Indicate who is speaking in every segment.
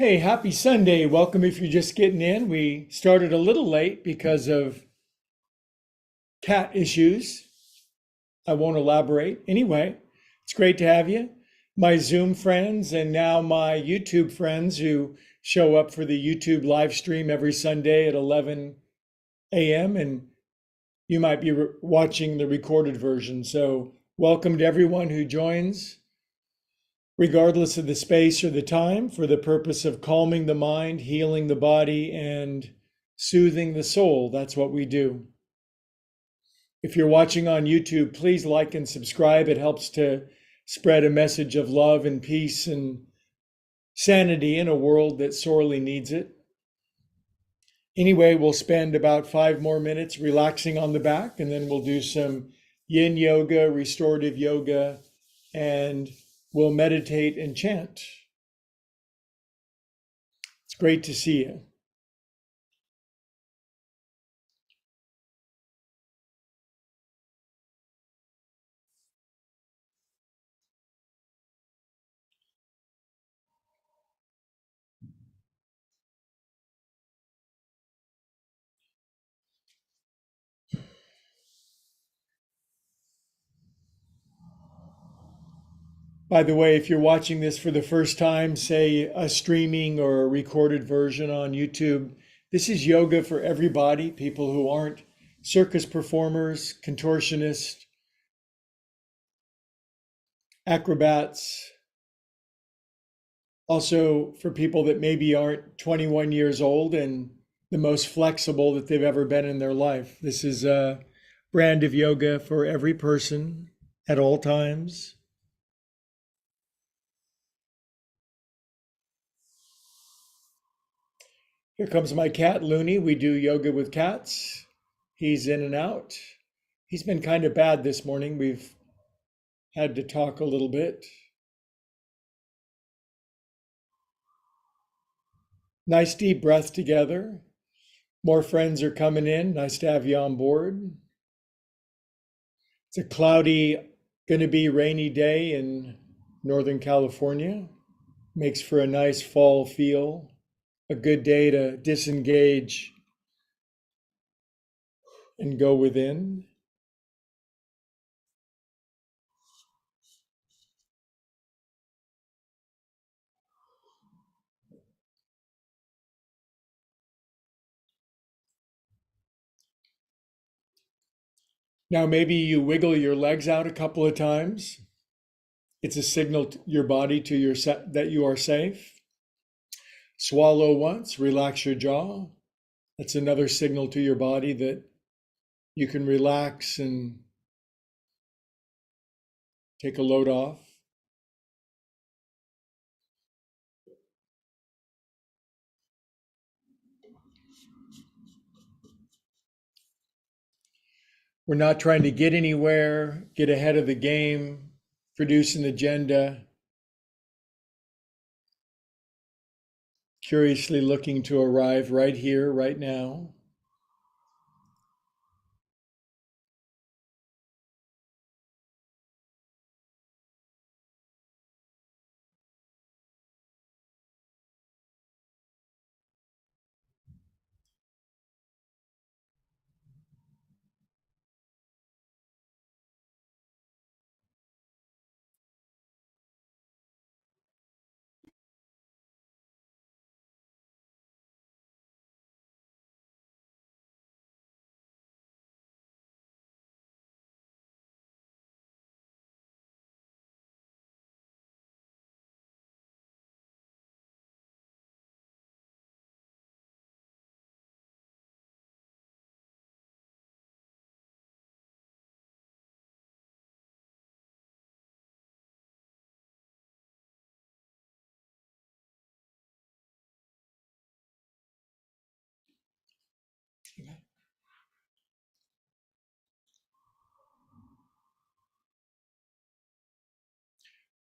Speaker 1: Hey, happy Sunday. Welcome if you're just getting in. We started a little late because of cat issues. I won't elaborate. Anyway, it's great to have you. My Zoom friends and now my YouTube friends who show up for the YouTube live stream every Sunday at 11 a.m. and you might be watching the recorded version. So, welcome to everyone who joins, regardless of the space or the time, for the purpose of calming the mind, healing the body, and soothing the soul. That's what we do. If you're watching on YouTube, please like and subscribe. It helps to spread a message of love and peace and sanity in a world that sorely needs it. Anyway, we'll spend about 5 more minutes relaxing on the back, and then we'll do some yin yoga, restorative yoga, and we'll meditate and chant. It's great to see you. By the way, if you're watching this for the first time, say a streaming or a recorded version on YouTube, this is yoga for everybody, people who aren't circus performers, contortionists, acrobats, also for people that maybe aren't 21 years old and the most flexible that they've ever been in their life. This is a brand of yoga for every person at all times. Here comes my cat, Looney. We do yoga with cats. He's in and out. He's been kind of bad this morning. We've had to talk a little bit. Nice deep breath together. More friends are coming in. Nice to have you on board. It's a cloudy, going to be rainy day in Northern California. Makes for a nice fall feel. A good day to disengage and go within. Now, maybe you wiggle your legs out a couple of times. It's a signal to your body to your that you are safe. Swallow once, relax your jaw. That's another signal to your body that you can relax and take a load off. We're not trying to get anywhere, get ahead of the game, produce an agenda, curiously looking to arrive right here, right now.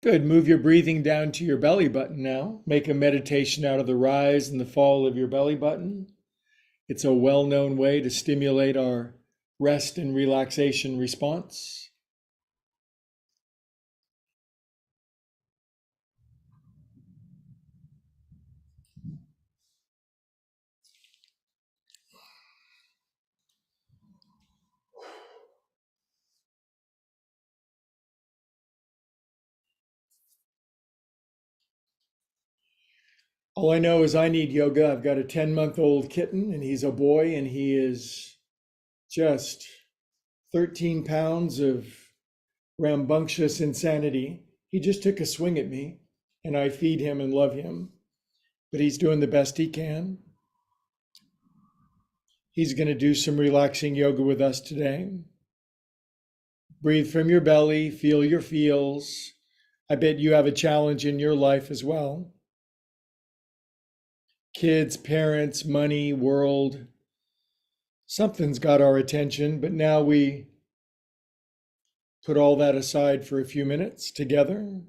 Speaker 1: Good. Move your breathing down to your belly button now. Make a meditation out of the rise and the fall of your belly button. It's a well-known way to stimulate our rest and relaxation response. All I know is I need yoga. I've got a 10-month-old kitten, and he's a boy, and he is just 13 pounds of rambunctious insanity. He just took a swing at me, and I feed him and love him, but he's doing the best he can. He's going to do some relaxing yoga with us today. Breathe from your belly, feel your feels. I bet you have a challenge in your life as well. Kids, parents, money, world. Something's got our attention, but now we put all that aside for a few minutes together.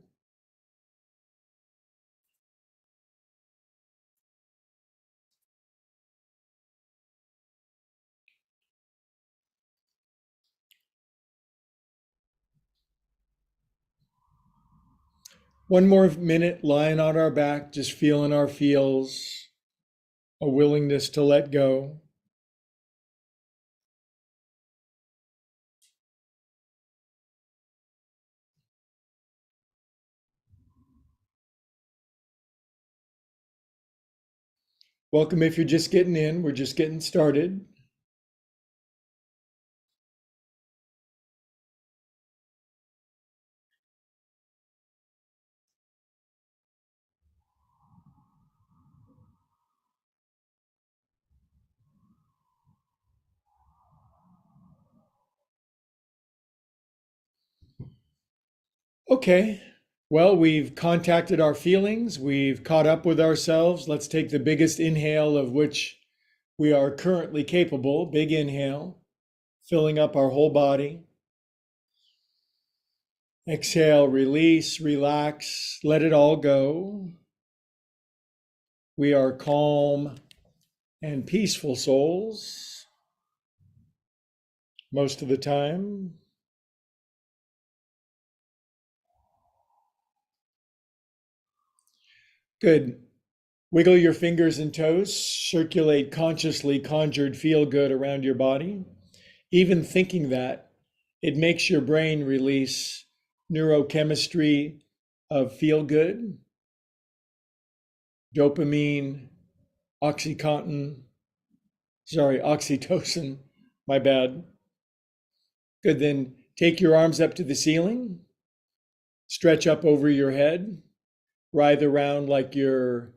Speaker 1: One more minute lying on our back, just feeling our feels, a willingness to let go. Welcome if you're just getting in. We're just getting started. Okay, well, we've contacted our feelings, we've caught up with ourselves. Let's take the biggest inhale of which we are currently capable. Big inhale, filling up our whole body. Exhale, release, relax, let it all go. We are calm and peaceful souls most of the time. Good. Wiggle your fingers and toes, circulate consciously conjured feel good around your body. Even thinking that, it makes your brain release neurochemistry of feel good, dopamine, oxytocin, my bad. Good, then take your arms up to the ceiling, stretch up over your head, writhe around like you're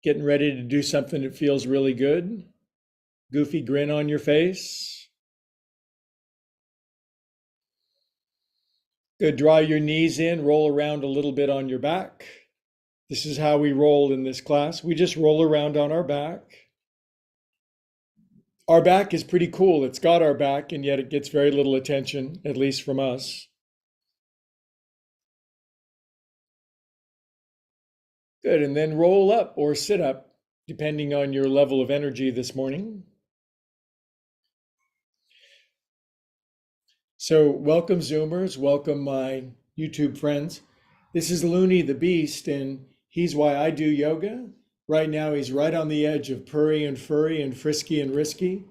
Speaker 1: getting ready to do something that feels really good. Goofy grin on your face. Good, draw your knees in, roll around a little bit on your back. This is how we roll in this class. We just roll around on our back. Our back is pretty cool. It's got our back, and yet it gets very little attention, at least from us. Good, and then roll up or sit up, depending on your level of energy this morning. So welcome Zoomers, welcome my YouTube friends. This is Looney the Beast, and he's why I do yoga. Right now he's right on the edge of purry and furry and frisky and risky,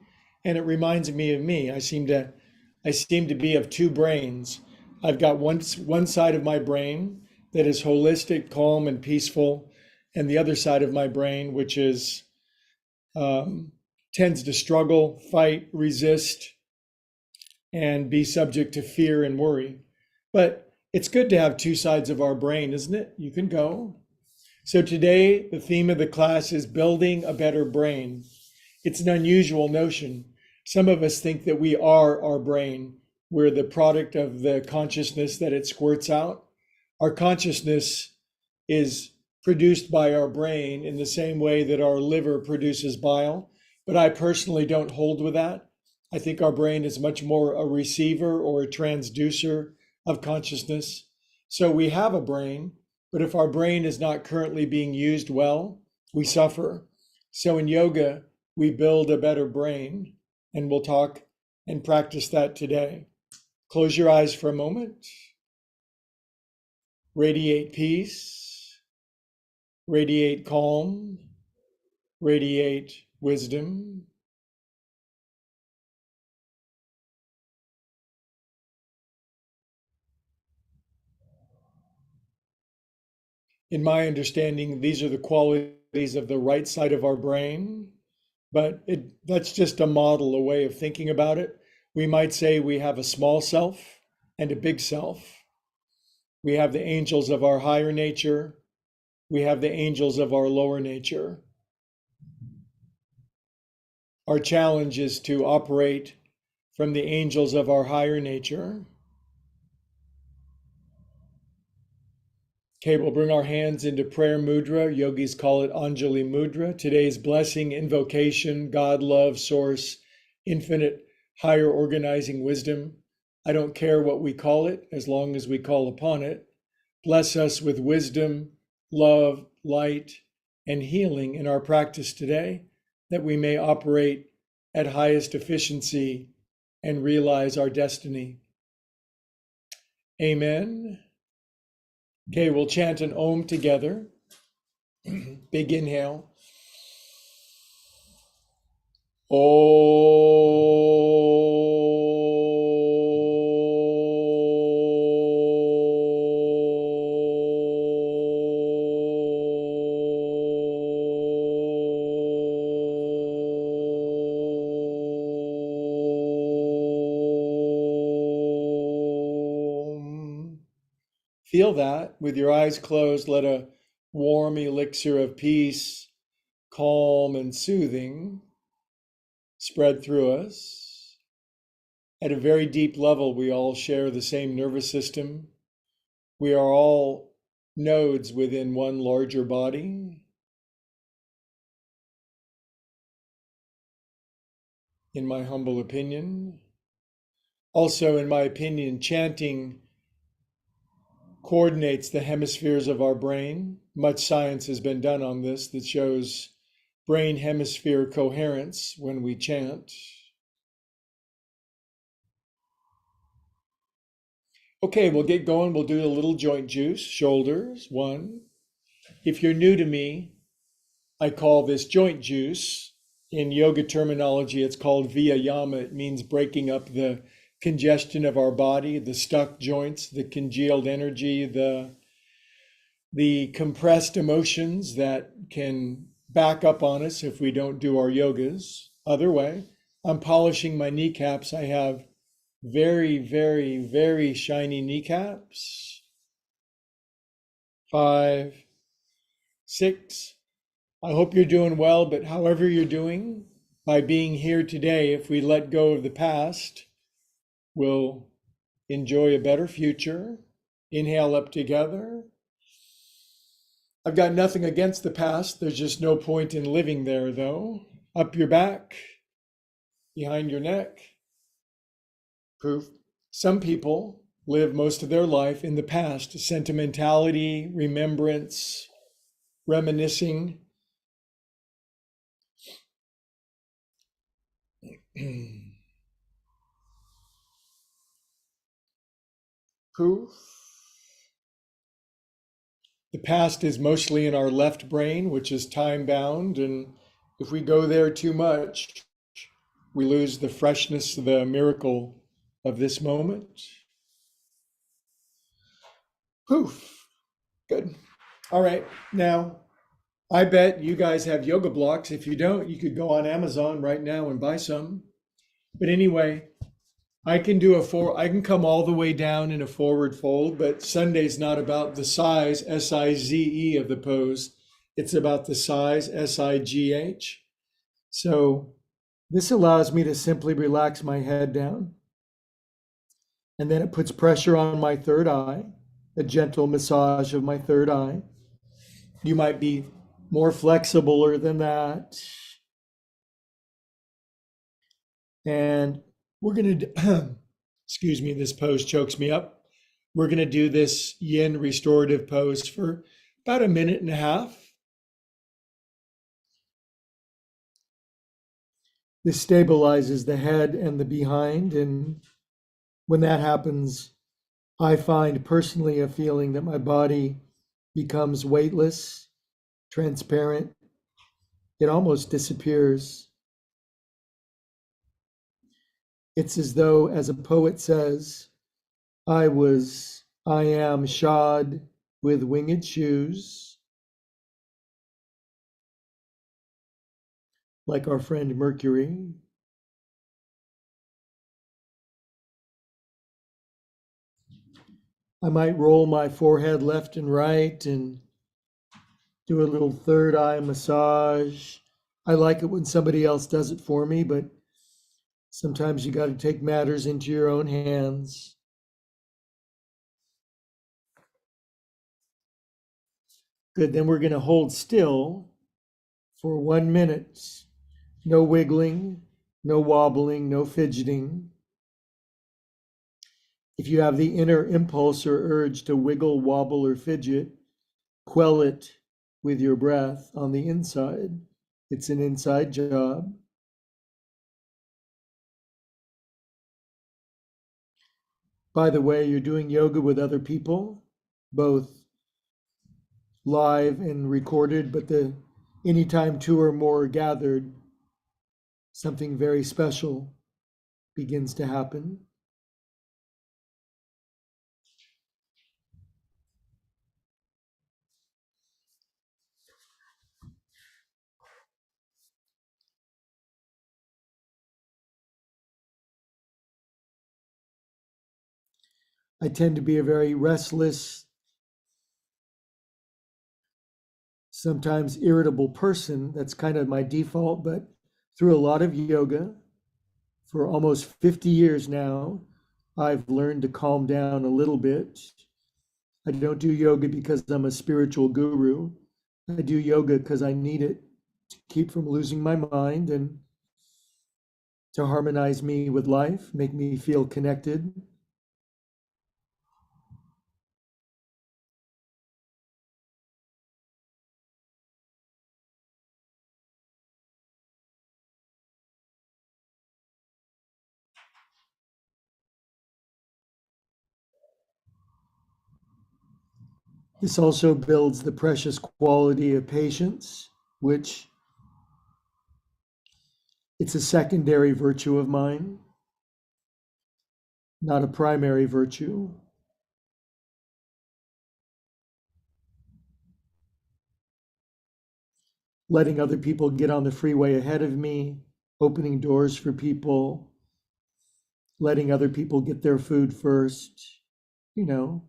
Speaker 1: and it reminds me of me. I seem to be of two brains. I've got one side of my brain that is holistic, calm, and peaceful, and the other side of my brain, which is tends to struggle, fight, resist, and be subject to fear and worry. But it's good to have two sides of our brain, isn't it? You can go. So today, the theme of the class is building a better brain. It's an unusual notion. Some of us think that we are our brain. We're the product of the consciousness that it squirts out. Our consciousness is produced by our brain in the same way that our liver produces bile. But I personally don't hold with that. I think our brain is much more a receiver or a transducer of consciousness. So we have a brain, but if our brain is not currently being used well, we suffer. So in yoga, we build a better brain, and we'll talk and practice that today. Close your eyes for a moment. Radiate peace, radiate calm, radiate wisdom. In my understanding, these are the qualities of the right side of our brain, but that's just a model, a way of thinking about it. We might say we have a small self and a big self. We have the angels of our higher nature. We have the angels of our lower nature. Our challenge is to operate from the angels of our higher nature. Okay, we'll bring our hands into prayer mudra. Yogis call it Anjali mudra. Today's blessing, invocation, God, love, source, infinite, higher organizing wisdom. I don't care what we call it, as long as we call upon it. Bless us with wisdom, love, light, and healing in our practice today, that we may operate at highest efficiency and realize our destiny. Amen. Okay, we'll chant an Om together. Big inhale. Feel that with your eyes closed. Let a warm elixir of peace, calm and soothing, spread through us. At a very deep level, we all share the same nervous system. We are all nodes within one larger body. In my humble opinion. Also, in my opinion, chanting coordinates the hemispheres of our brain. Much science has been done on this that shows brain hemisphere coherence when we chant. Okay, we'll get going. We'll do a little joint juice, shoulders, 1. If you're new to me, I call this joint juice. In yoga terminology, it's called viyama. It means breaking up the congestion of our body, the stuck joints, the congealed energy, the compressed emotions that can back up on us if we don't do our yogas. Other way, I'm polishing my kneecaps. I have very, very, very shiny kneecaps. 5, 6. I hope you're doing well, but however you're doing, by being here today, if we let go of the past, we'll enjoy a better future. Inhale up together. I've got nothing against the past. There's just no point in living there, though. Up your back, behind your neck. Proof. Some people live most of their life in the past. Sentimentality, remembrance, reminiscing. Proof. The past is mostly in our left brain, which is time bound. And if we go there too much, we lose the freshness, the miracle of this moment. Poof. Good. All right. Now, I bet you guys have yoga blocks. If you don't, you could go on Amazon right now and buy some. But anyway, I can come all the way down in a forward fold, but Sunday's not about the size, S-I-Z-E, of the pose. It's about the size, S-I-G-H. So this allows me to simply relax my head down. And then it puts pressure on my third eye, a gentle massage of my third eye. You might be more flexibler than that. And we're going to, excuse me, this pose chokes me up. We're going to do this yin restorative pose for about a minute and a half. This stabilizes the head and the behind. And when that happens, I find personally a feeling that my body becomes weightless, transparent. It almost disappears. It's as though, as a poet says, I am shod with winged shoes. like our friend Mercury. I might roll my forehead left and right and do a little third eye massage. I like it when somebody else does it for me, but sometimes you got to take matters into your own hands. Good. Then we're going to hold still for 1 minute. No wiggling, no wobbling, no fidgeting. If you have the inner impulse or urge to wiggle, wobble, or fidget, quell it with your breath on the inside. It's an inside job. By the way, you're doing yoga with other people, both live and recorded, but anytime two or more are gathered, something very special begins to happen. I tend to be a very restless, sometimes irritable person. That's kind of my default, but through a lot of yoga for almost 50 years now, I've learned to calm down a little bit. I don't do yoga because I'm a spiritual guru. I do yoga because I need it to keep from losing my mind and to harmonize me with life, make me feel connected. This also builds the precious quality of patience, which it's a secondary virtue of mine, not a primary virtue. Letting other people get on the freeway ahead of me, opening doors for people, letting other people get their food first. You know,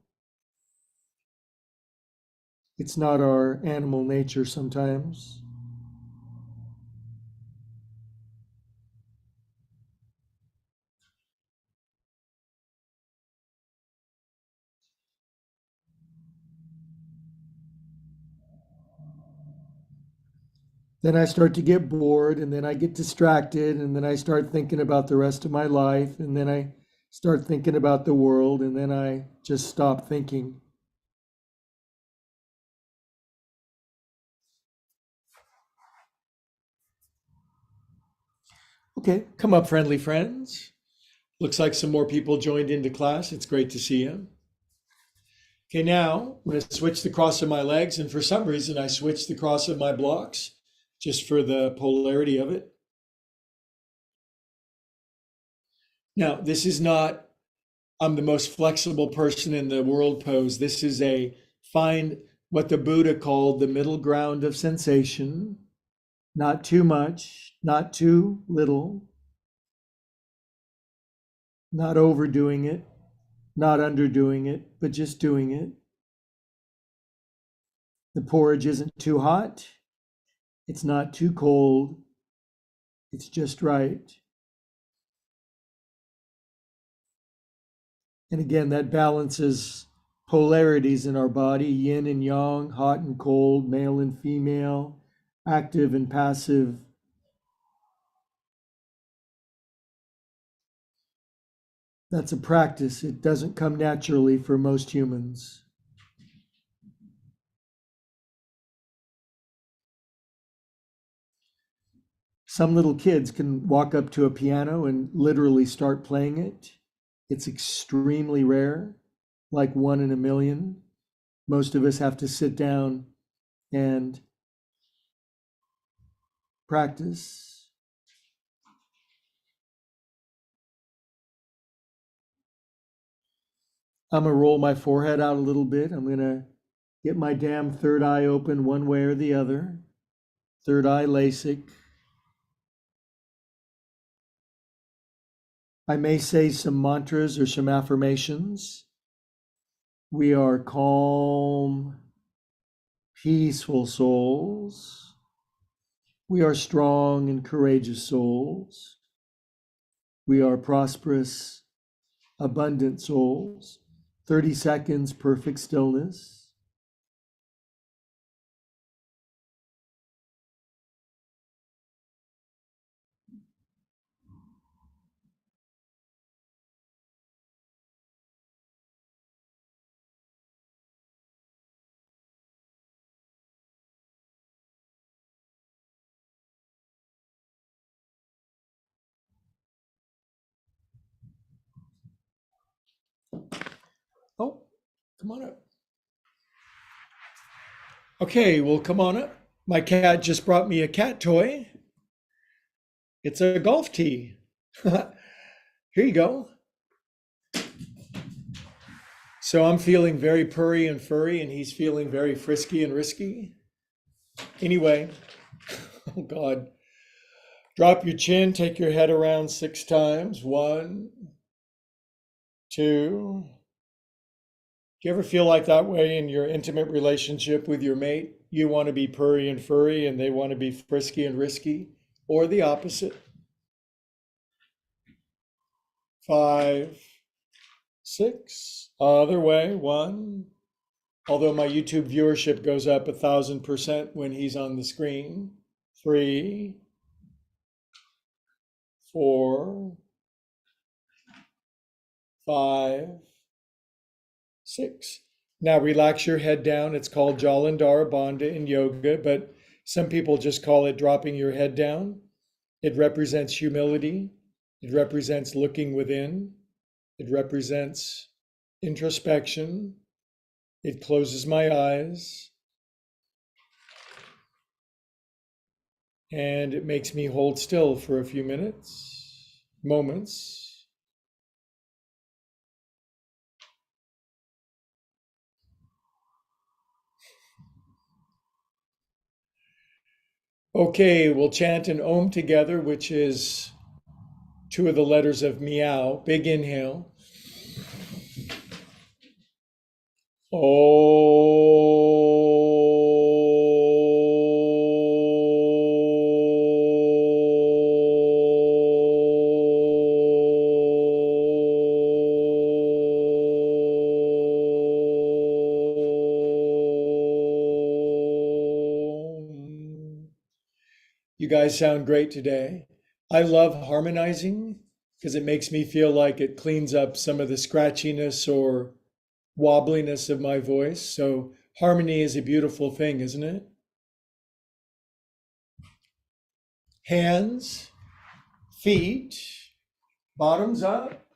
Speaker 1: it's not our animal nature sometimes. Then I start to get bored, and then I get distracted, and then I start thinking about the rest of my life, and then I start thinking about the world, and then I just stop thinking. Okay, come up, friendly friends. Looks like some more people joined into class. It's great to see you. Okay, now I'm going to switch the cross of my legs, and for some reason I switched the cross of my blocks just for the polarity of it. Now, this is not, I'm the most flexible person in the world pose. This is a find what the Buddha called the middle ground of sensation, not too much, not too little, not overdoing it, not underdoing it, but just doing it. The porridge isn't too hot, it's not too cold, it's just right. And again, that balances polarities in our body, yin and yang, hot and cold, male and female, active and passive. That's a practice. It doesn't come naturally for most humans. Some little kids can walk up to a piano and literally start playing it. It's extremely rare, like 1 in a million. Most of us have to sit down and practice. I'm going to roll my forehead out a little bit. I'm going to get my damn third eye open one way or the other. Third eye LASIK. I may say some mantras or some affirmations. We are calm, peaceful souls. We are strong and courageous souls. We are prosperous, abundant souls. 30 seconds, perfect stillness. Oh, come on up. Okay, well, come on up. My cat just brought me a cat toy. It's a golf tee. Here you go. So I'm feeling very purry and furry, and he's feeling very frisky and risky. Anyway, oh God. Drop your chin, take your head around 6 times. 1, 2. Do you ever feel like that way in your intimate relationship with your mate? You want to be purry and furry, and they want to be frisky and risky, or the opposite? 5, 6. Other way. 1. Although my YouTube viewership goes up 1,000% when he's on the screen. 3, 4, 5, 6. Now relax your head down. It's called Jalandhara Bandha in yoga, but some people just call it dropping your head down. It represents humility. It represents looking within. It represents introspection. It closes my eyes. And it makes me hold still for a few minutes, moments. Okay, we'll chant an Om together, which is 2 of the letters of meow. Big inhale. You guys sound great today. I love harmonizing because it makes me feel like it cleans up some of the scratchiness or wobbliness of my voice. So harmony is a beautiful thing, isn't it? Hands, feet, bottoms up,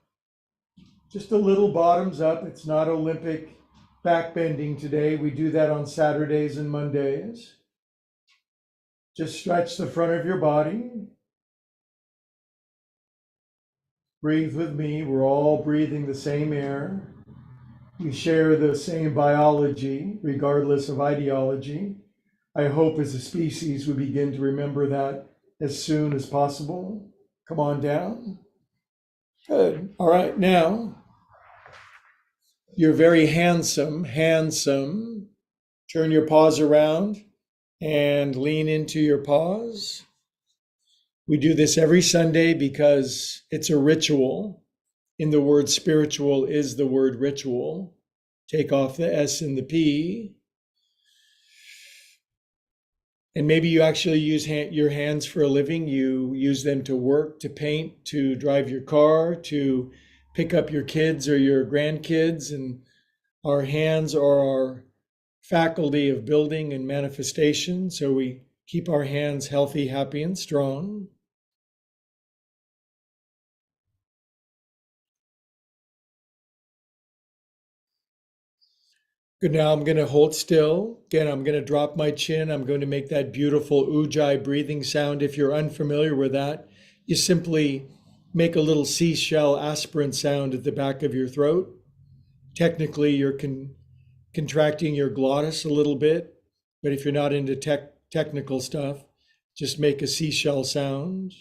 Speaker 1: just a little bottoms up. It's not Olympic back bending today. We do that on Saturdays and Mondays. Just stretch the front of your body. Breathe with me. We're all breathing the same air. We share the same biology, regardless of ideology. I hope as a species we begin to remember that as soon as possible. Come on down. Good. All right, now you're very handsome, handsome. Turn your paws around and lean into your paws. We do this every Sunday because it's a ritual. In the word spiritual is the word ritual. Take off the S and the P. And maybe you actually use your hands for a living. You use them to work, to paint, to drive your car, to pick up your kids or your grandkids. And our hands are our faculty of building and manifestation. So we keep our hands healthy, happy, and strong. Good. Now I'm going to hold still. Again, I'm going to drop my chin. I'm going to make that beautiful ujjayi breathing sound. If you're unfamiliar with that, you simply make a little seashell aspirant sound at the back of your throat. Technically, you're contracting your glottis a little bit, but if you're not into technical stuff, just make a seashell sound.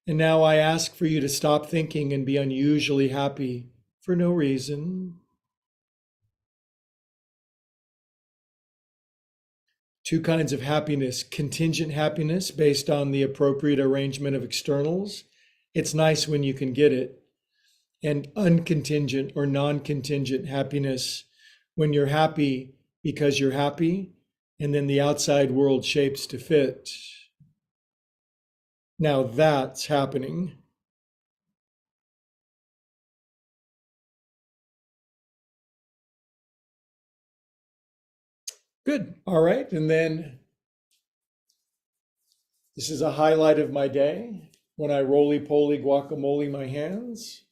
Speaker 1: And now I ask for you to stop thinking and be unusually happy for no reason. Two kinds of happiness: contingent happiness based on the appropriate arrangement of externals. It's nice when you can get it. And uncontingent or non-contingent happiness, when you're happy because you're happy, and then the outside world shapes to fit. Now that's happening. Good. All right. And then this is a highlight of my day when I roly-poly guacamole my hands.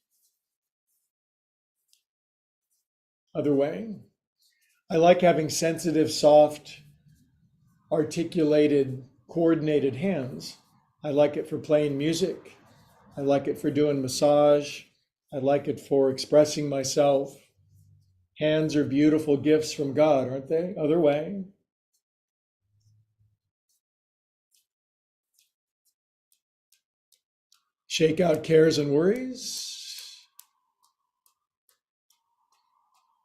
Speaker 1: Other way. I like having sensitive, soft, articulated, coordinated hands. I like it for playing music. I like it for doing massage. I like it for expressing myself. Hands are beautiful gifts from God, aren't they? Other way. Shake out cares and worries.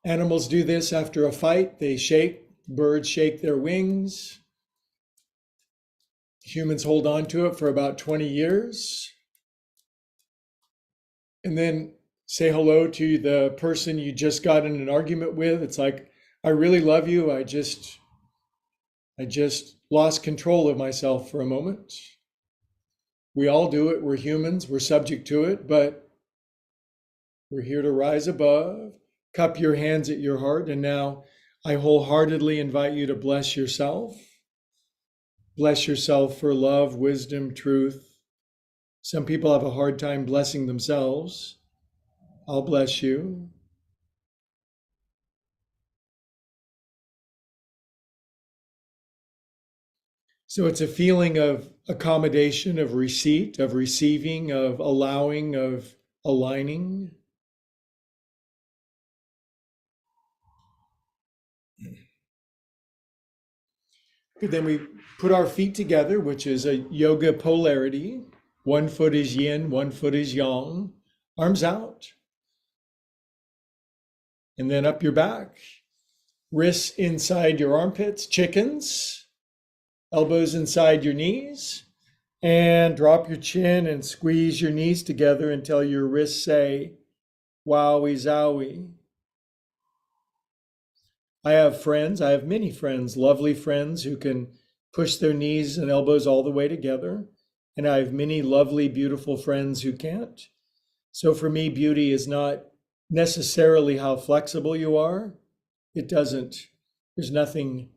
Speaker 1: Animals do this after a fight. They shake. Birds shake their wings. Humans hold on to it for about 20 years. And then say hello to the person you just got in an argument with. It's like, I really love you. I just lost control of myself for a moment. We all do it. We're humans. We're subject to it, but we're here to rise above. Cup your hands at your heart. And now I wholeheartedly invite you to bless yourself. Bless yourself for love, wisdom, truth. Some people have a hard time blessing themselves. I'll bless you. So it's a feeling of accommodation, of receipt, of receiving, of allowing, of aligning. Then we put our feet together, which is a yoga polarity. One foot is yin, one foot is yang. Arms out. And then up your back. Wrists inside your armpits, chickens. Elbows inside your knees. And drop your chin and squeeze your knees together until your wrists say, wowie zowie. I have many friends, lovely friends who can push their knees and elbows all the way together. And I have many lovely, beautiful friends who can't. So for me, beauty is not necessarily how flexible you are. There's nothing,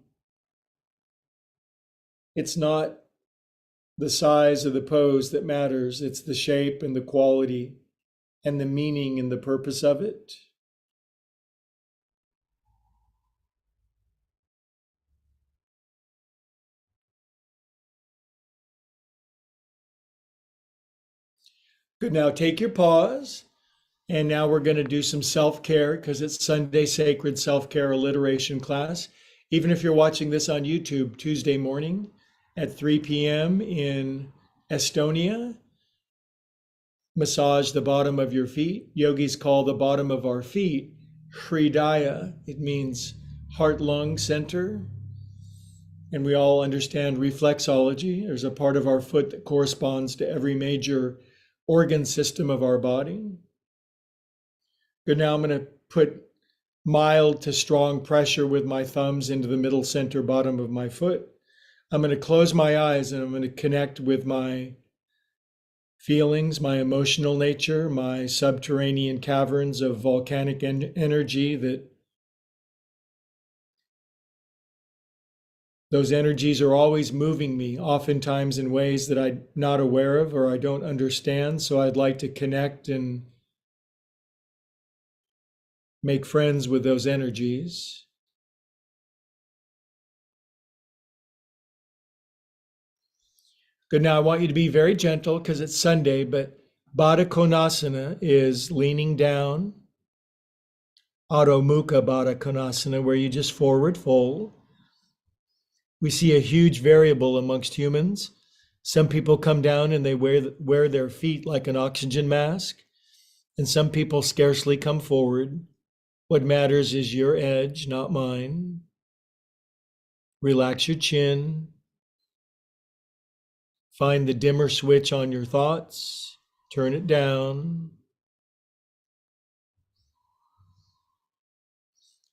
Speaker 1: it's not the size of the pose that matters. It's the shape and the quality and the meaning and the purpose of it. Good. Now take your pause. And now we're going to do some self-care because it's Sunday Sacred Self-Care Alliteration class. Even if you're watching this on YouTube, Tuesday morning at 3 p.m. in Estonia, massage the bottom of your feet. Yogis call the bottom of our feet Hridaya. It means heart-lung center. And we all understand reflexology. There's a part of our foot that corresponds to every major organ system of our body. Good. Now I'm going to put mild to strong pressure with my thumbs into the middle center bottom of my foot. I'm going to close my eyes and I'm going to connect with my feelings, my emotional nature, my subterranean caverns of volcanic energy that those energies are always moving me, oftentimes in ways that I'm not aware of or I don't understand. So I'd like to connect and make friends with those energies. Good. Now I want you to be very gentle because it's Sunday, but Baddha Konasana is leaning down. Adho Mukha Baddha Konasana, where you just forward fold. We see a huge variable amongst humans. Some people come down and they wear their feet like an oxygen mask, and some people scarcely come forward. What matters is your edge, not mine. Relax your chin. Find the dimmer switch on your thoughts. Turn it down.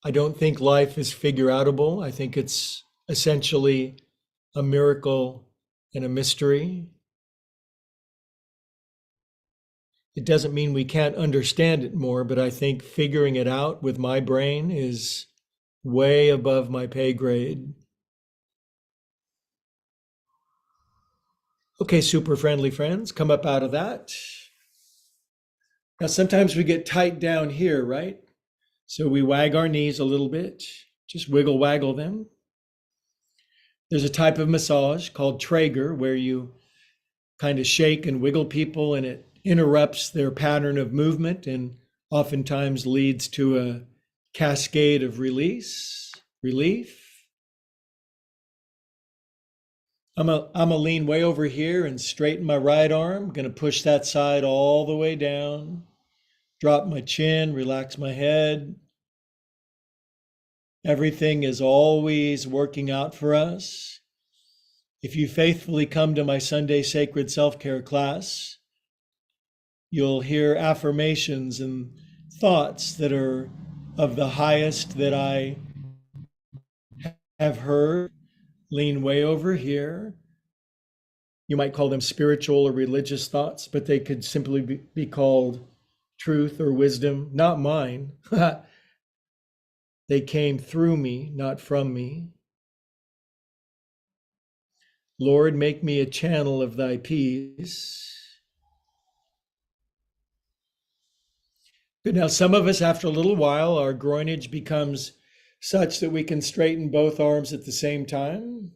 Speaker 1: I don't think life is figure outable. I think it's essentially a miracle and a mystery. It doesn't mean we can't understand it more, but I think figuring it out with my brain is way above my pay grade. Okay, super friendly friends, come up out of that. Now, sometimes we get tight down here, right? So we wag our knees a little bit, just wiggle waggle them. There's a type of massage called Traeger where you kind of shake and wiggle people and it interrupts their pattern of movement and oftentimes leads to a cascade of relief. I'm a lean way over here and straighten my right arm. Going to push that side all the way down. Drop my chin, relax my head. Everything is always working out for us. If you faithfully come to my Sunday Sacred Self-Care class, you'll hear affirmations and thoughts that are of the highest that I have heard. Lean way over here. You might call them spiritual or religious thoughts, but they could simply be called truth or wisdom, not mine. They came through me, not from me. Lord, make me a channel of thy peace. Good. Now, some of us, after a little while, our groinage becomes such that we can straighten both arms at the same time.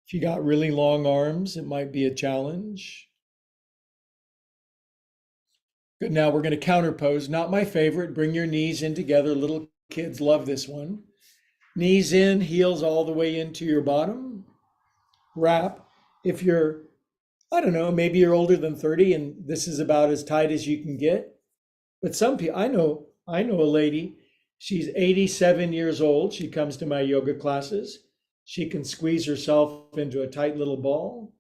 Speaker 1: If you got really long arms, it might be a challenge. Good. Now we're going to counter pose. Not my favorite. Bring your knees in together. Little kids love this one. Knees in, heels all the way into your bottom. Wrap. If you're, I don't know, maybe you're older than 30 and this is about as tight as you can get. But some people, I know a lady, she's 87 years old. She comes to my yoga classes. She can squeeze herself into a tight little ball.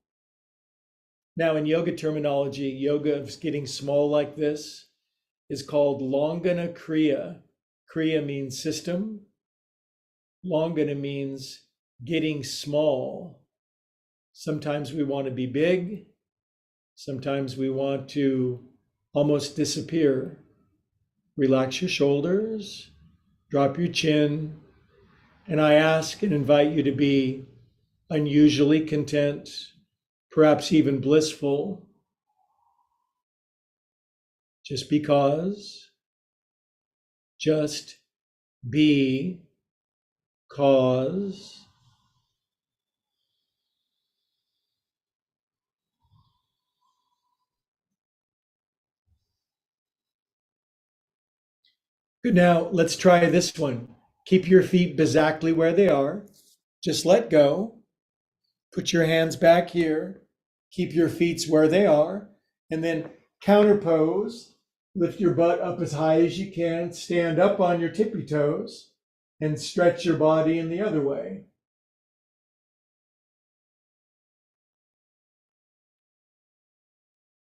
Speaker 1: Now, in yoga terminology, yoga of getting small like this is called Longana Kriya. Kriya means system. Longana means getting small. Sometimes we want to be big. Sometimes we want to almost disappear. Relax your shoulders, drop your chin, and I ask and invite you to be unusually content, perhaps even blissful, just because, just be cause. Good. Now let's try this one. Keep your feet exactly where they are. Just let go. Put your hands back here. Keep your feet where they are. And then counter pose. Lift your butt up as high as you can. Stand up on your tippy toes and stretch your body in the other way.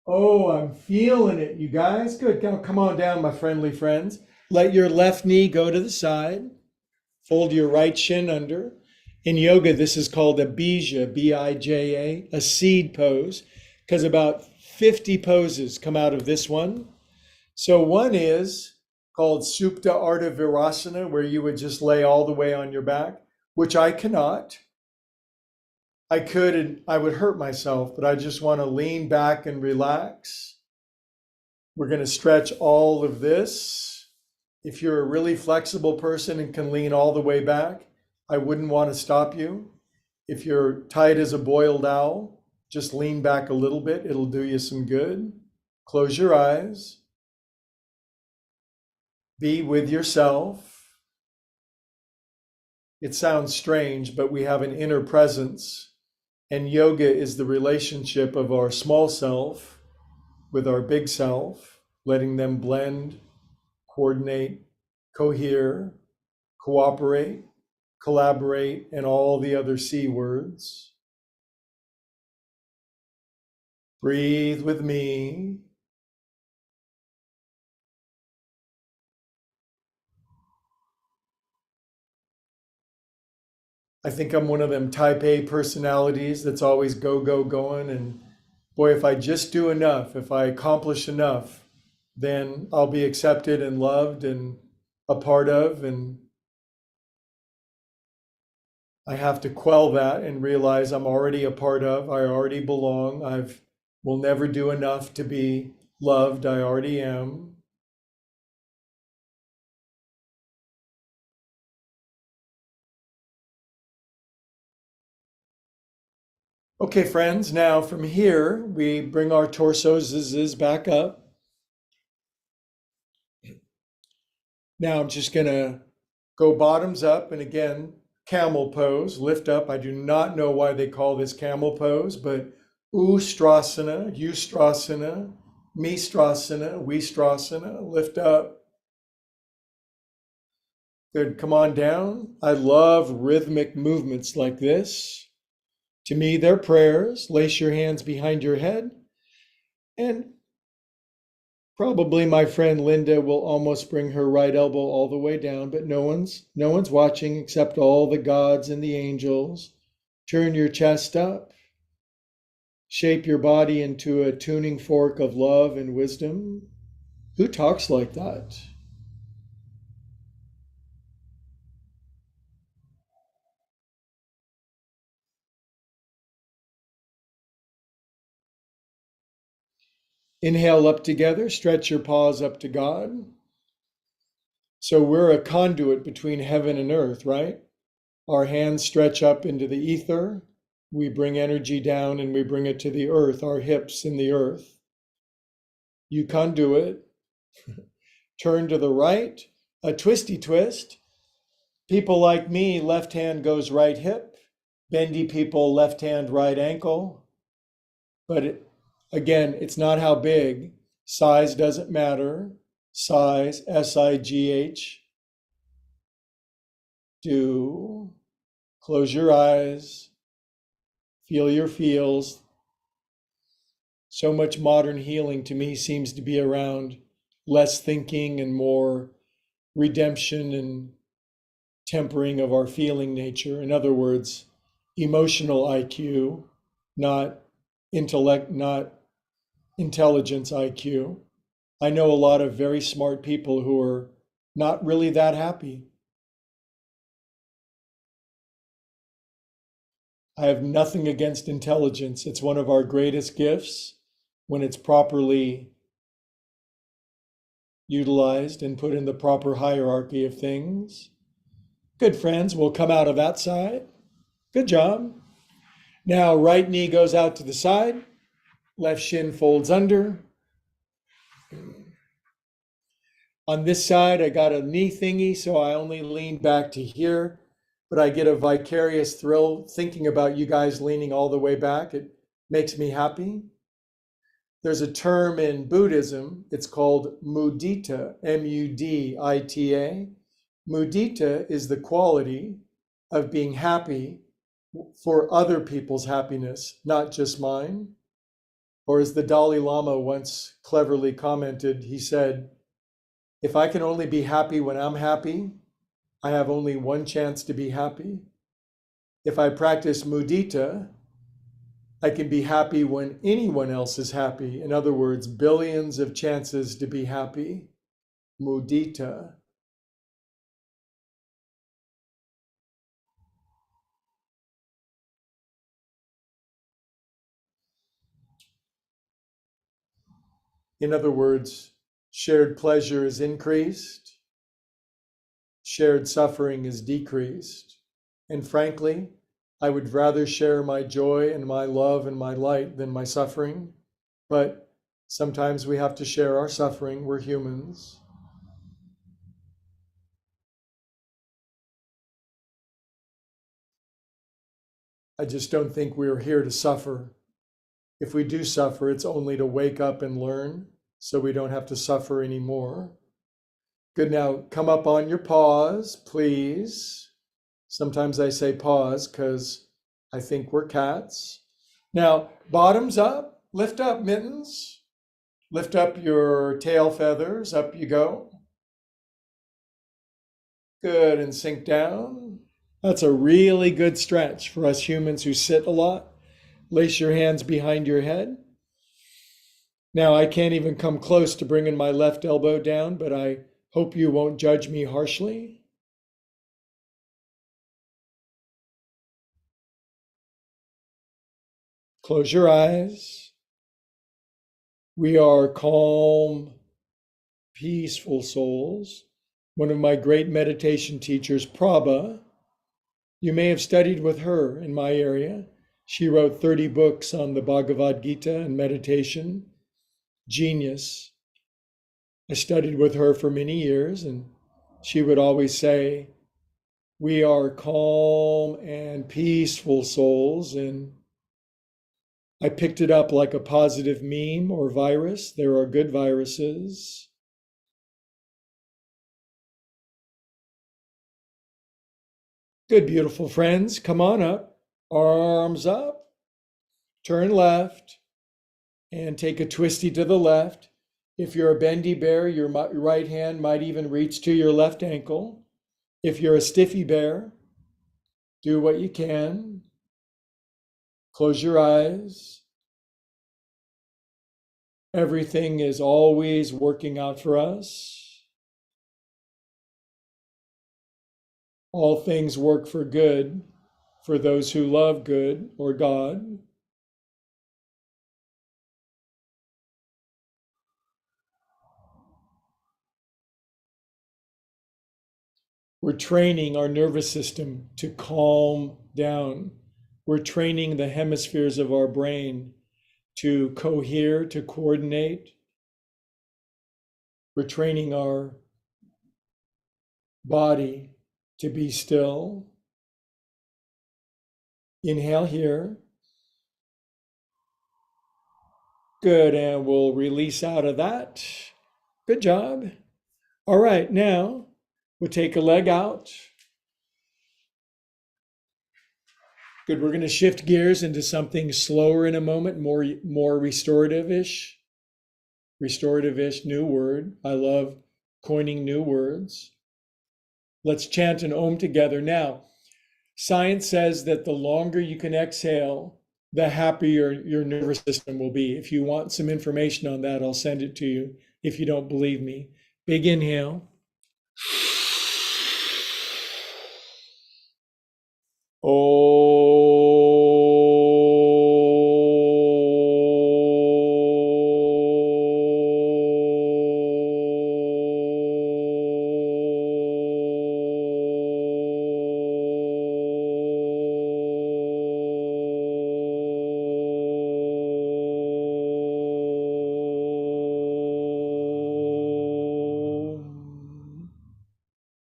Speaker 1: Oh, I'm feeling it, you guys. Good. Now come on down, my friendly friends. Let your left knee go to the side. Fold your right shin under. In yoga, this is called a bija, B-I-J-A, a seed pose, because about 50 poses come out of this one. So one is called Supta Ardha Virasana, where you would just lay all the way on your back, which I cannot. I could and I would hurt myself, but I just want to lean back and relax. We're going to stretch all of this. If you're a really flexible person and can lean all the way back, I wouldn't want to stop you. If you're tight as a boiled owl, just lean back a little bit. It'll do you some good. Close your eyes. Be with yourself. It sounds strange, but we have an inner presence And yoga is the relationship of our small self with our big self, letting them blend, coordinate, cohere, cooperate, collaborate, and all the other C words. Breathe with me. I think I'm one of them type A personalities that's always go, go, going. And boy, if I just do enough, if I accomplish enough, then I'll be accepted and loved and a part of. And I have to quell that and realize I'm already a part of, I already belong. Will never do enough to be loved. I already am. Okay, friends, now from here, we bring our torsos back up. Now I'm just going to go bottoms up, and again, camel pose, lift up. I do not know why they call this camel pose, but Ustrasana, Ustrasana, Mistrasana, Wistrasana, lift up. Good, come on down. I love rhythmic movements like this. To me, they're prayers. Lace your hands behind your head. And probably my friend Linda will almost bring her right elbow all the way down, but no one's watching except all the gods and the angels. Turn your chest up. Shape your body into a tuning fork of love and wisdom. Who talks like that? Inhale up together, stretch your paws up to God. So we're a conduit between heaven and earth, right? Our hands stretch up into the ether. We bring energy down and we bring it to the earth, our hips in the earth. You conduit. Turn to the right, a twisty twist. People like me, left hand goes right hip. Bendy people, left hand, right ankle. But again, it's not how big. Size doesn't matter. Size, S-I-G-H. Do. Close your eyes. Feel your feels. So much modern healing to me seems to be around less thinking and more redemption and tempering of our feeling nature. In other words, emotional IQ, not intellect, not intelligence IQ. I know a lot of very smart people who are not really that happy. I have nothing against intelligence. It's one of our greatest gifts when it's properly utilized and put in the proper hierarchy of things. Good, friends. We'll come out of that side. Good job. Now, right knee goes out to the side. Left shin folds under. On this side, I got a knee thingy, so I only lean back to here, but I get a vicarious thrill thinking about you guys leaning all the way back. It makes me happy. There's a term in Buddhism, it's called mudita, M-U-D-I-T-A. Mudita is the quality of being happy for other people's happiness, not just mine. Or as the Dalai Lama once cleverly commented, he said, if I can only be happy when I'm happy, I have only one chance to be happy. If I practice mudita, I can be happy when anyone else is happy. In other words, billions of chances to be happy. Mudita. In other words, shared pleasure is increased, shared suffering is decreased. And frankly, I would rather share my joy and my love and my light than my suffering. But sometimes we have to share our suffering. We're humans. I just don't think we're here to suffer. If we do suffer, it's only to wake up and learn so we don't have to suffer anymore. Good. Now come up on your paws, please. Sometimes I say pause because I think we're cats. Now, bottoms up, lift up mittens, lift up your tail feathers, up you go. Good, and sink down. That's a really good stretch for us humans who sit a lot. Lace your hands behind your head. Now, I can't even come close to bringing my left elbow down, but I hope you won't judge me harshly. Close your eyes. We are calm, peaceful souls. One of my great meditation teachers, Prabha, you may have studied with her in my area. She wrote 30 books on the Bhagavad Gita and meditation. Genius. I studied with her for many years, and she would always say, we are calm and peaceful souls. And I picked it up like a positive meme or virus. There are good viruses. Good, beautiful friends. Come on up. Arms up. Turn left and take a twisty to the left. If you're a bendy bear, your right hand might even reach to your left ankle. If you're a stiffy bear, do what you can. Close your eyes. Everything is always working out for us. All things work for good for those who love good or God. We're training our nervous system to calm down. We're training the hemispheres of our brain to cohere, to coordinate. We're training our body to be still. Inhale here. Good, and we'll release out of that. Good job. All right, now we'll take a leg out. Good, we're going to shift gears into something slower in a moment, more restorative-ish. Restorative-ish, new word. I love coining new words. Let's chant an Om together. Now, science says that the longer you can exhale, the happier your nervous system will be. If you want some information on that, I'll send it to you if you don't believe me. Big inhale.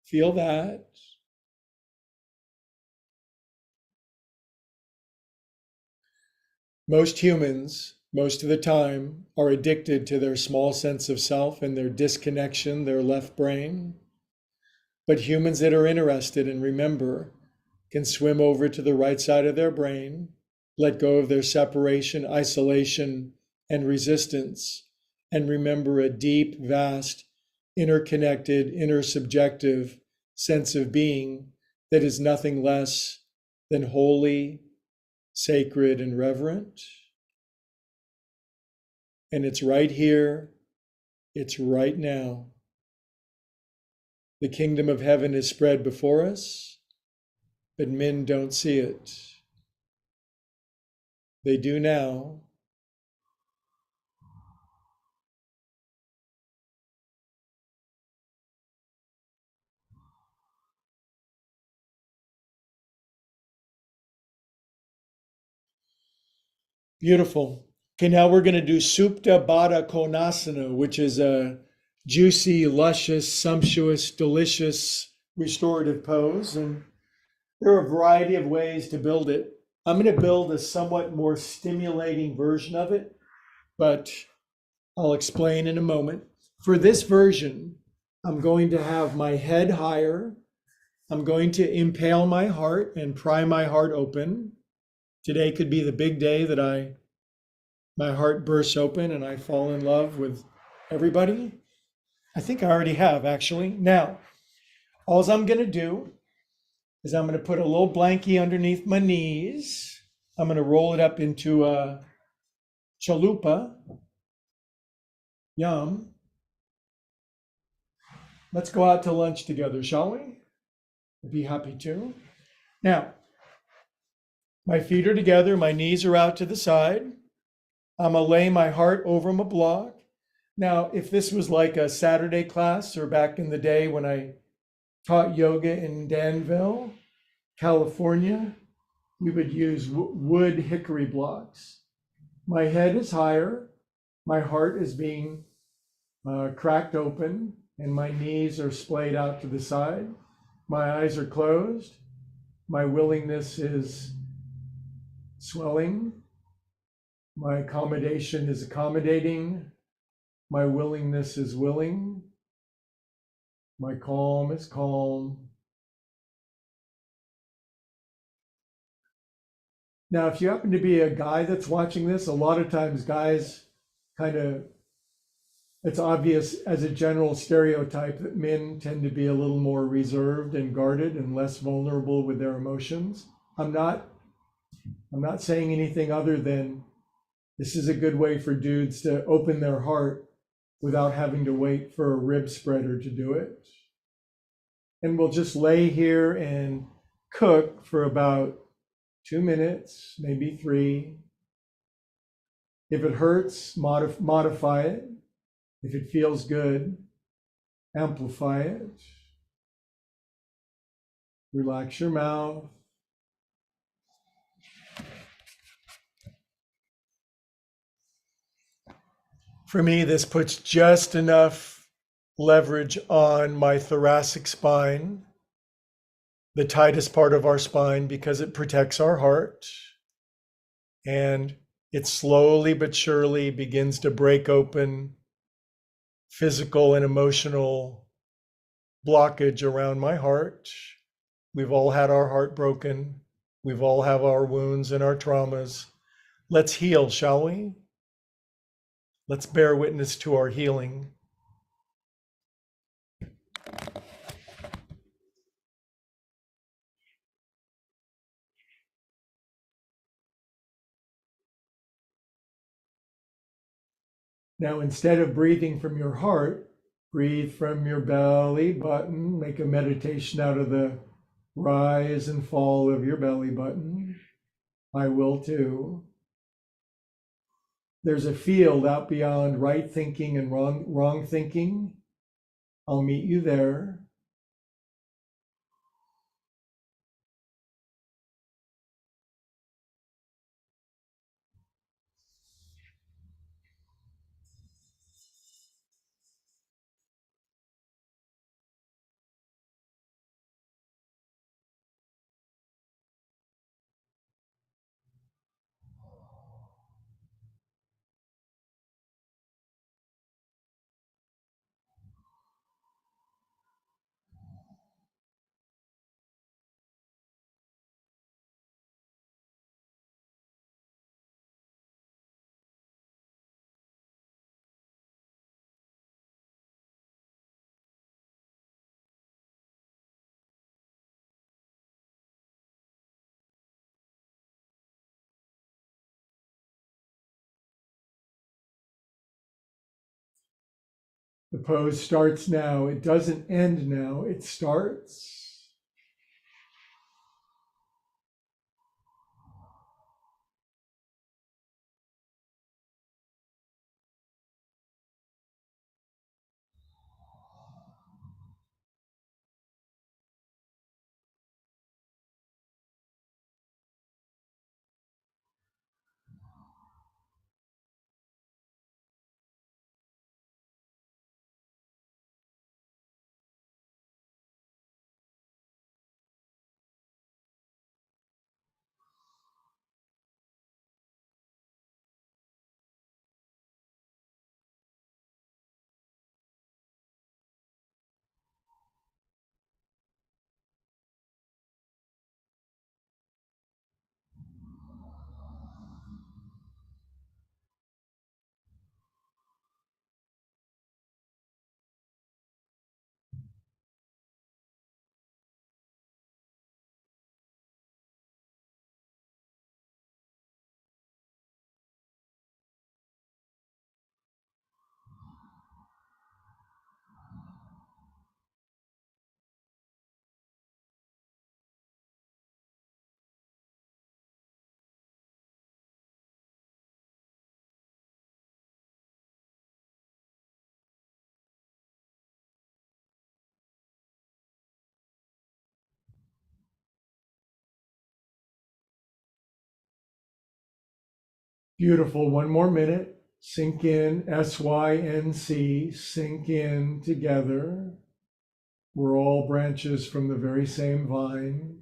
Speaker 1: Feel that. Most humans, most of the time, are addicted to their small sense of self and their disconnection, their left brain. But humans that are interested and remember can swim over to the right side of their brain, let go of their separation, isolation, and resistance, and remember a deep, vast, interconnected, intersubjective sense of being that is nothing less than holy, sacred, and reverent. And it's right here, it's right now. The kingdom of heaven is spread before us, but men don't see it. They do now. Beautiful. Okay, now we're going to do Supta Baddha Konasana, which is a juicy, luscious, sumptuous, delicious restorative pose. And there are a variety of ways to build it. I'm going to build a somewhat more stimulating version of it, but I'll explain in a moment. For this version, I'm going to have my head higher. I'm going to impale my heart and pry my heart open. Today could be the big day that my heart bursts open and I fall in love with everybody. I think I already have, actually. Now, all I'm going to do is I'm going to put a little blankie underneath my knees. I'm going to roll it up into a chalupa. Yum. Let's go out to lunch together, shall we? I'd be happy to. Now, my feet are together, my knees are out to the side. I'm going to lay my heart over my block. Now, if this was like a Saturday class or back in the day when I taught yoga in Danville, California, we would use wood hickory blocks. My head is higher, my heart is being cracked open, and my knees are splayed out to the side. My eyes are closed. My willingness is swelling. My accommodation is accommodating. My willingness is willing. My calm is calm. Now, if you happen to be a guy that's watching this, a lot of times guys kind of, it's obvious as a general stereotype that men tend to be a little more reserved and guarded and less vulnerable with their emotions. I'm not saying anything other than this is a good way for dudes to open their heart without having to wait for a rib spreader to do it. And we'll just lay here and cook for about 2 minutes, maybe 3. If it hurts, modify it. If it feels good, amplify it. Relax your mouth. For me, this puts just enough leverage on my thoracic spine, the tightest part of our spine, because it protects our heart. And it slowly but surely begins to break open physical and emotional blockage around my heart. We've all had our heart broken. We've all have our wounds and our traumas. Let's heal, shall we? Let's bear witness to our healing. Now, instead of breathing from your heart, breathe from your belly button. Make a meditation out of the rise and fall of your belly button. I will too. There's a field out beyond right thinking and wrong thinking. I'll meet you there. The pose starts now. It doesn't end now. It starts. Beautiful. One more minute. Sink in, SYNC, sink in together. We're all branches from the very same vine.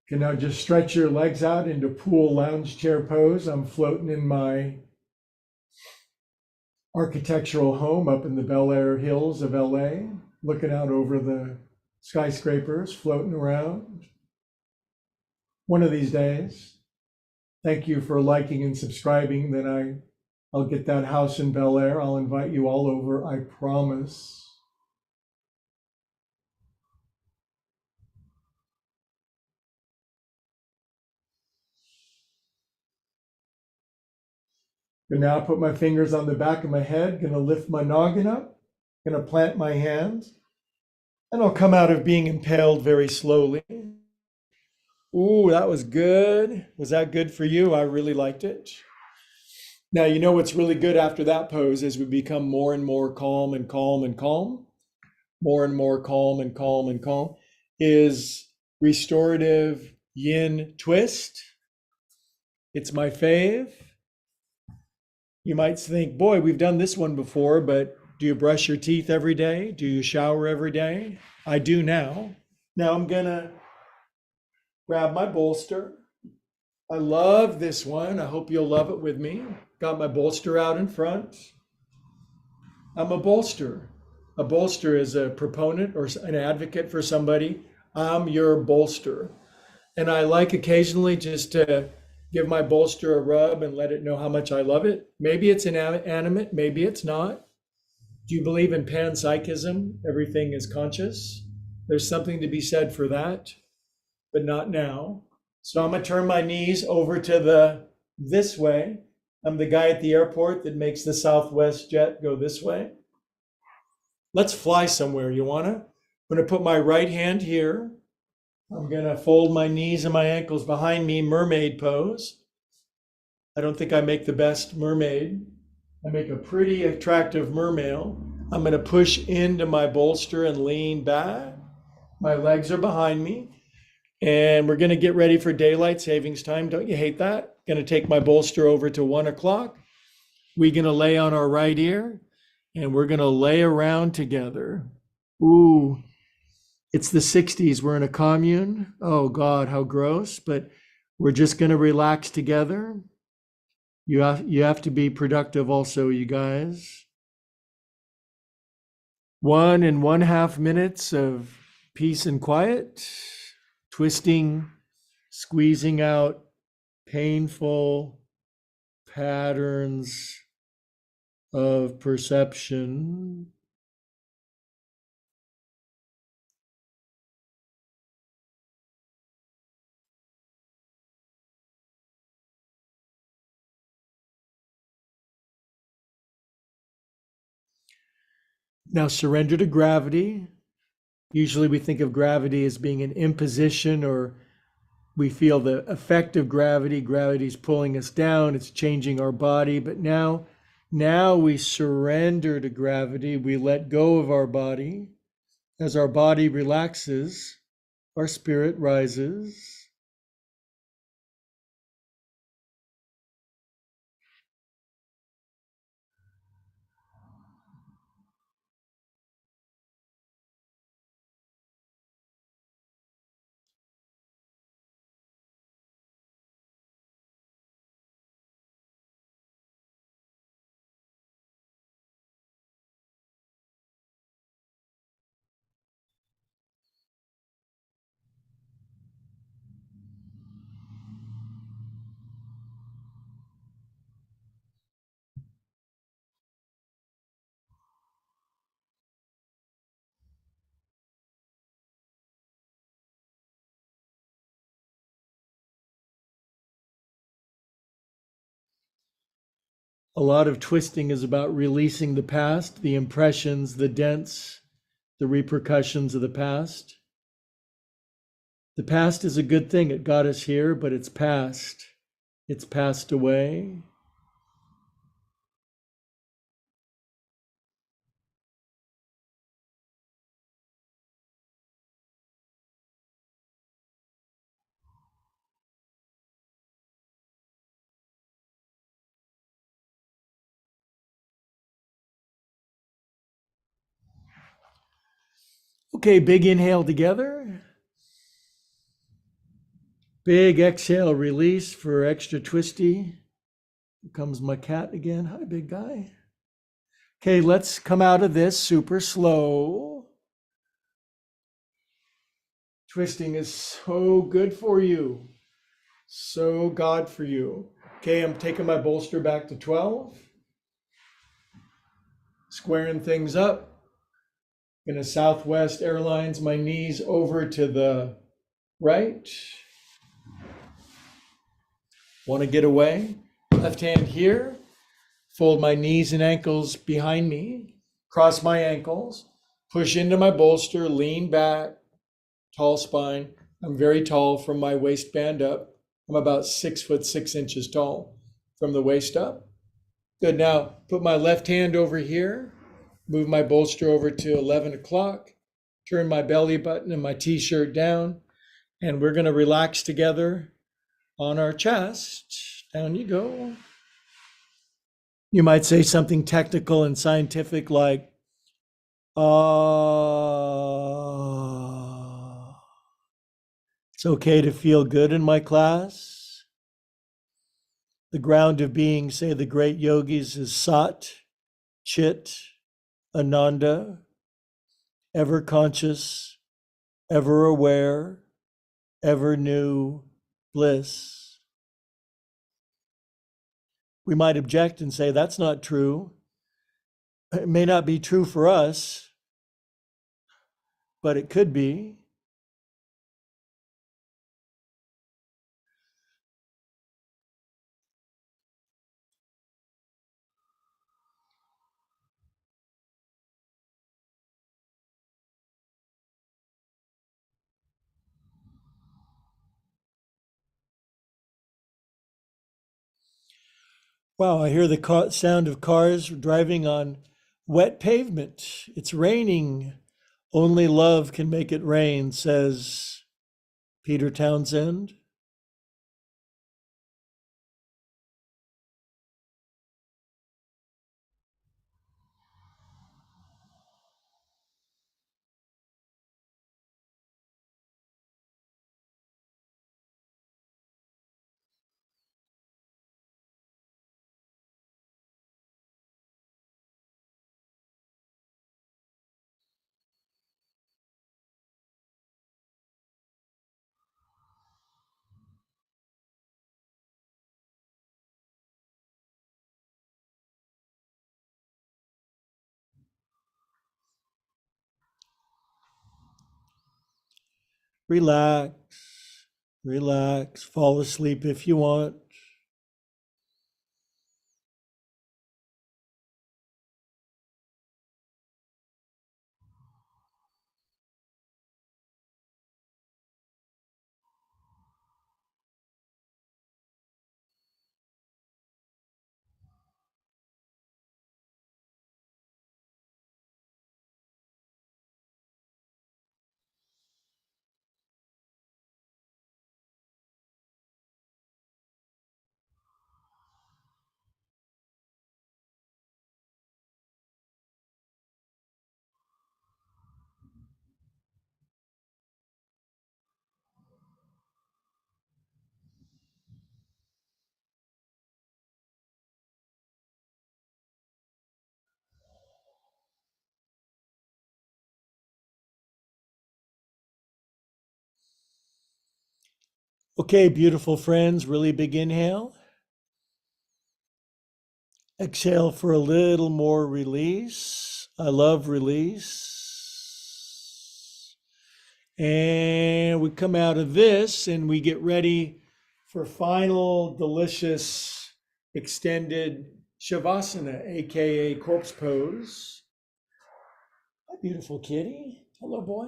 Speaker 1: You can now just stretch your legs out into pool lounge chair pose. I'm floating in my architectural home up in the Bel Air Hills of LA, looking out over the skyscrapers, floating around. One of these days, thank you for liking and subscribing. Then I'll get that house in Bel Air. I'll invite you all over, I promise. And now put my fingers on the back of my head, gonna lift my noggin up, gonna plant my hands, and I'll come out of being impaled very slowly. Ooh, that was good. Was that good for you? I really liked it. Now, you know what's really good after that pose is we become more and more calm and calm and calm, more and more calm and calm and calm, is restorative yin twist. It's my fave. You might think, boy, we've done this one before, but do you brush your teeth every day? Do you shower every day? I do now. Now I'm gonna grab my bolster. I love this one. I hope you'll love it with me. Got my bolster out in front. I'm a bolster. A bolster is a proponent or an advocate for somebody. I'm your bolster. And I like occasionally just to give my bolster a rub and let it know how much I love it. Maybe it's inanimate, maybe it's not. Do you believe in panpsychism? Everything is conscious. There's something to be said for that, but not now. So I'm gonna turn my knees over to this way. I'm the guy at the airport that makes the Southwest jet go this way. Let's fly somewhere. You wanna? I'm gonna put my right hand here. I'm gonna fold my knees and my ankles behind me, mermaid pose. I don't think I make the best mermaid. I make a pretty attractive mermaid. I'm gonna push into my bolster and lean back. My legs are behind me. And we're gonna get ready for daylight savings time. Don't you hate that? Gonna take my bolster over to 1 o'clock. We're gonna lay on our right ear and we're gonna lay around together. Ooh, it's the 60s. We're in a commune. Oh God, how gross. But we're just gonna relax together. You have to be productive also, you guys. 1.5 minutes of peace and quiet, twisting, squeezing out painful patterns of perception. Now surrender to gravity. Usually we think of gravity as being an imposition, or we feel the effect of gravity. Gravity's pulling us down, it's changing our body. But now we surrender to gravity. We let go of our body. As our body relaxes, our spirit rises. A lot of twisting is about releasing the past, the impressions, the dents, the repercussions of the past. The past is a good thing. It got us here, but it's past. It's passed away. Okay, big inhale together. Big exhale, release for extra twisty. Here comes my cat again. Hi, big guy. Okay, let's come out of this super slow. Twisting is so good for you. So God for you. Okay, I'm taking my bolster back to 12. Squaring things up. Gonna Southwest Airlines my knees over to the right. Want to get away. Left hand here. Fold my knees and ankles behind me. Cross my ankles. Push into my bolster. Lean back. Tall spine. I'm very tall from my waistband up. I'm about 6'6" tall from the waist up. Good. Now put my left hand over here. Move my bolster over to 11 o'clock. Turn my belly button and my t-shirt down. And we're going to relax together on our chest. Down you go. You might say something technical and scientific like, it's okay to feel good in my class. The ground of being, say the great yogis, is Sat, Chit, Ananda, ever conscious, ever aware, ever new bliss. We might object and say, that's not true. It may not be true for us, but it could be. Wow, I hear the sound of cars driving on wet pavement. It's raining. Only love can make it rain, says Peter Townsend. Relax, relax, fall asleep if you want. Okay, beautiful friends, really big inhale. Exhale for a little more release. I love release. And we come out of this and we get ready for final delicious extended Shavasana, aka corpse pose. Hi, beautiful kitty. Hello, boy.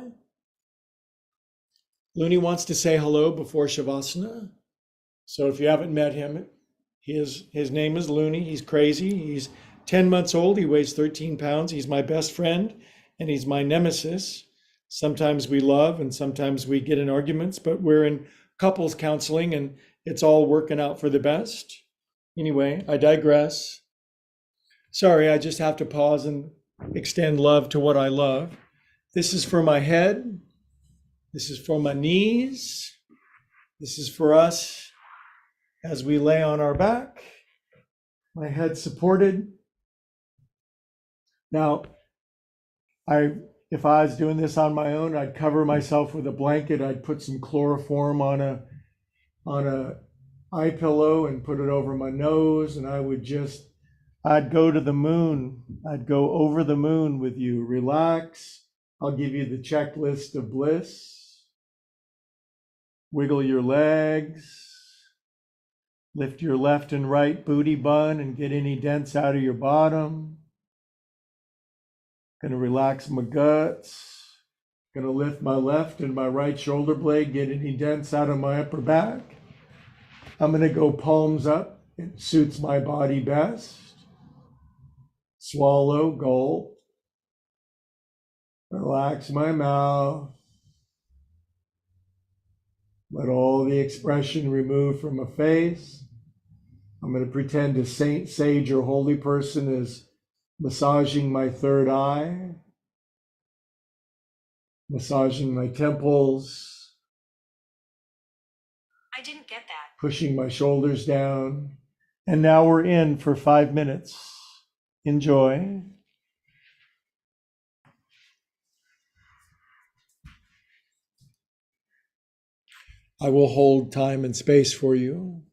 Speaker 1: Looney wants to say hello before Shavasana. So if you haven't met him, his name is Looney. He's crazy. He's 10 months old. He weighs 13 pounds. He's my best friend and he's my nemesis. Sometimes we love and sometimes we get in arguments, but we're in couples counseling and it's all working out for the best. Anyway, I digress. Sorry, I just have to pause and extend love to what I love. This is for my head. This is for my knees. This is for us as we lay on our back, my head supported. Now, if I was doing this on my own, I'd cover myself with a blanket. I'd put some chloroform on a eye pillow and put it over my nose, and I'd go to the moon. I'd go over the moon with you. Relax. I'll give you the checklist of bliss. Wiggle your legs. Lift your left and right booty bun and get any dents out of your bottom. Gonna relax my guts. Gonna lift my left and my right shoulder blade, get any dents out of my upper back. I'm gonna go palms up. It suits my body best. Swallow, gulp. Relax my mouth. Let all the expression remove from my face. I'm going to pretend a saint, sage, or holy person is massaging my third eye, massaging my temples. I didn't get that. Pushing my shoulders down. And now we're in for 5 minutes. Enjoy. I will hold time and space for you.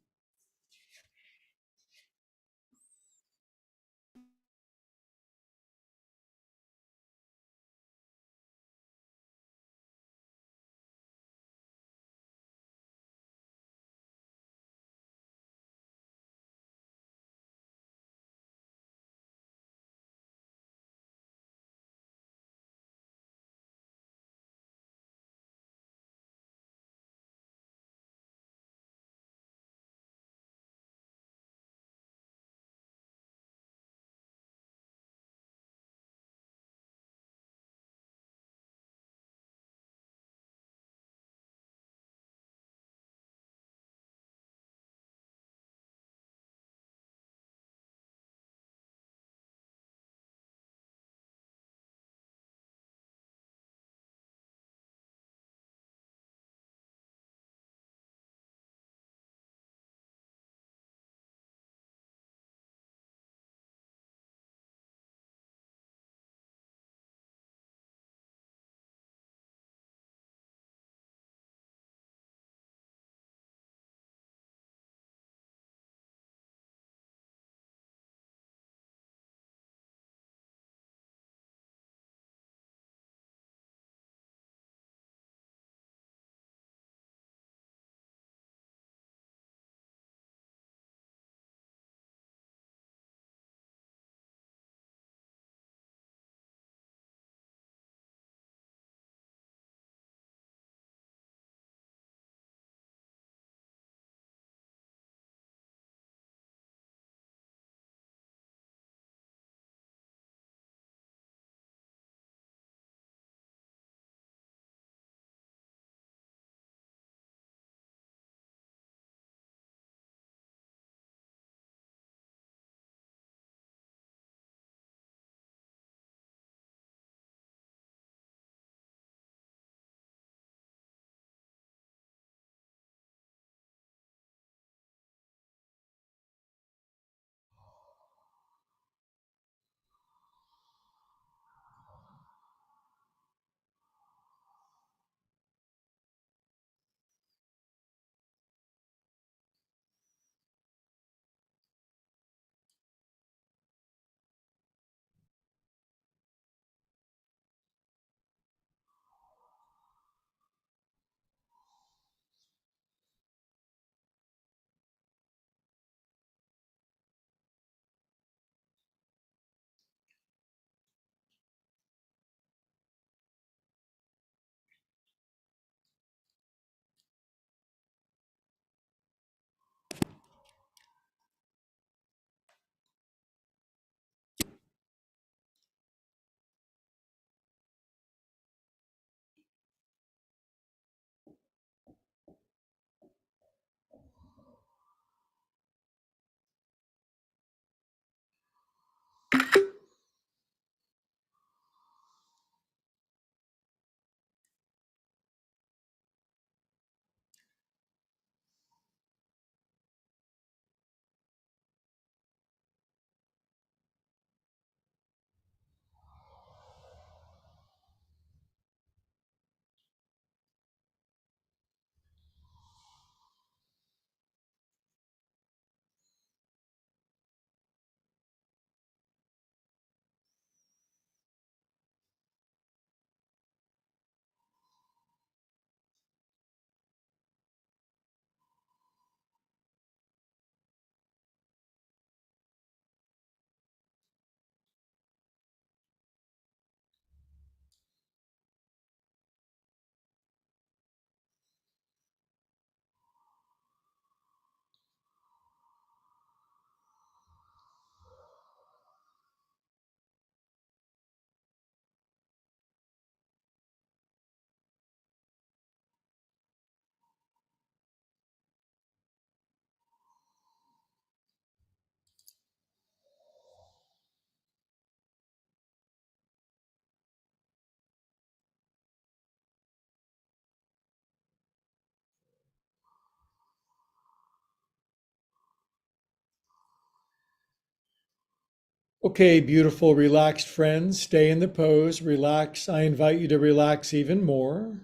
Speaker 1: Okay, beautiful, relaxed friends, stay in the pose, relax. I invite you to relax even more.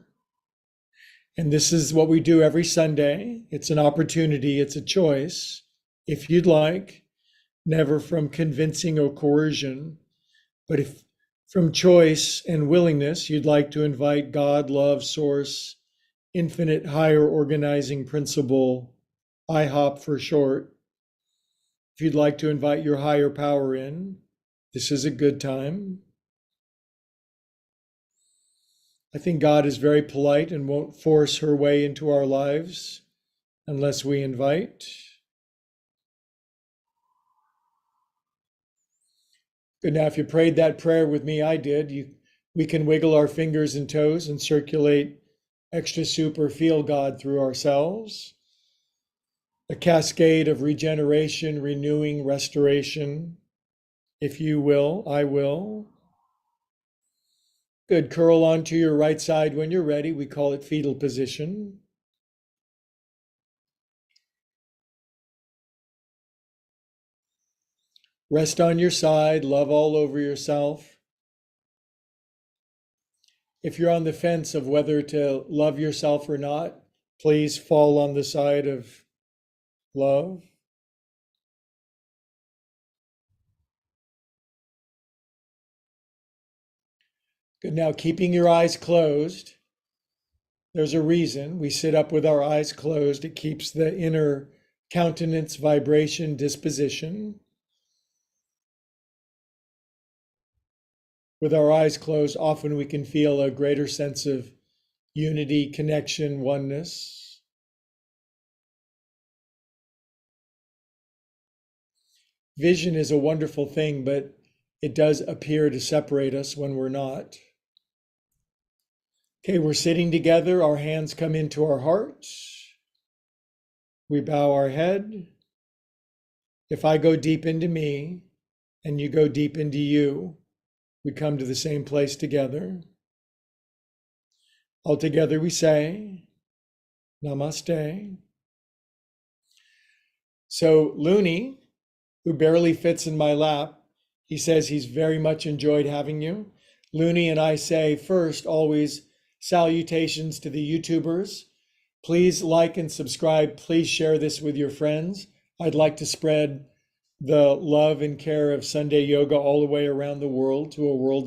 Speaker 1: And this is what we do every Sunday. It's an opportunity, it's a choice. If you'd like, never from convincing or coercion, but if from choice and willingness, you'd like to invite God, love, source, infinite higher organizing principle, IHOP for short. If you'd like to invite your higher power in, this is a good time. I think God is very polite and won't force her way into our lives unless we invite. Good. Now, if you prayed that prayer with me, I did. We can wiggle our fingers and toes and circulate extra super feel God through ourselves. A cascade of regeneration, renewing, restoration. If you will, I will. Good. Curl onto your right side when you're ready. We call it fetal position. Rest on your side, love all over yourself. If you're on the fence of whether to love yourself or not, please fall on the side of love. Good. Now, keeping your eyes closed, there's a reason we sit up with our eyes closed. It keeps the inner countenance, vibration, disposition. With our eyes closed, often we can feel a greater sense of unity, connection, oneness. Vision is a wonderful thing, but it does appear to separate us when we're not. Okay, we're sitting together. Our hands come into our hearts. We bow our head. If I go deep into me and you go deep into you, we come to the same place together. All together we say, Namaste. So Looney, who barely fits in my lap, he says he's very much enjoyed having you. Looney and I say first, always salutations to the YouTubers. Please like and subscribe. Please share this with your friends. I'd like to spread the love and care of Sunday yoga all the way around the world to a world that